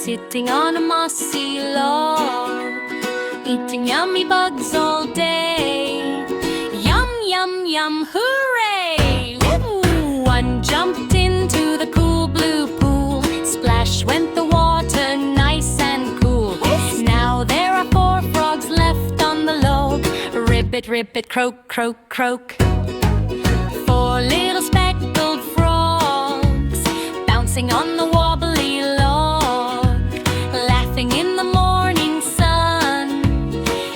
sitting on a mossy log, eating yummy bugs all day. Yum, yum, yum, hooray! Woo! One jumped into the cool blue pool. Splash went the water, nice and cool. Now there are 4 frogs left on the log. Ribbit, ribbit, croak, croak, croak. 4 little speckled frogs bouncing on the wobbly log, laughing in the morning sun,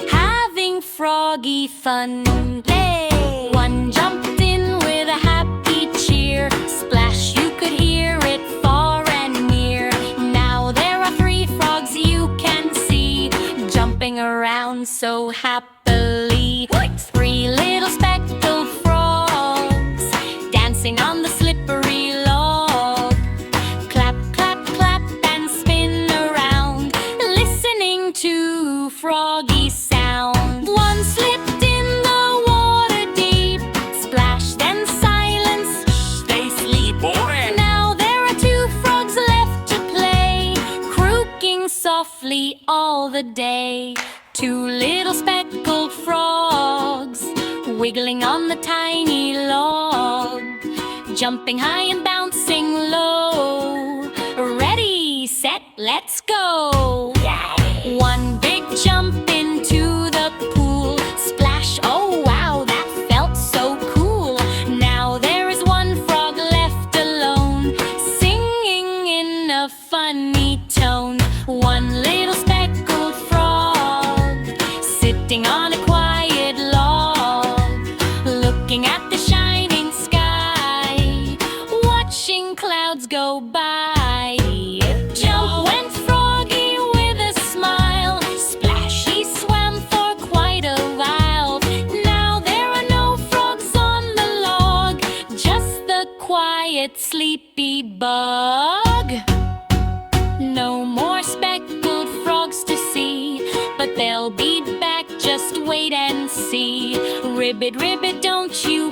having froggy fun. Hey! One jumped in with a happy cheer. Splash, you could hear it far and near. Now there are 3 frogs you can see, jumping around so happily. 3 little speckled frogs dancing on the slippery log. Clap, clap, clap and spin around, listening to froggy sound. One slipped in the water deep. Splash, then silence. Stay asleep, boy. Now there are 2 frogs left to play, croaking softly all the day. 2 little speckled frogs wiggling on the tiny log, jumping high and bouncing low. Ready, set, let's go! Wow. One big jump into the pool. Splash, oh wow, that felt so cool. Now there is 1 frog left alone, singing in a funny tone. 1 little speckled frog sitting on a quiet log, looking at the shining sky, watching clouds go by. Jump went froggy with a smile. Splash, he swam for quite a while. Now there are no frogs on the log, just the quiet sleepy bug. No more speckled frogs to see, but they'll be back, just wait and see. Ribbit, ribbit, don't you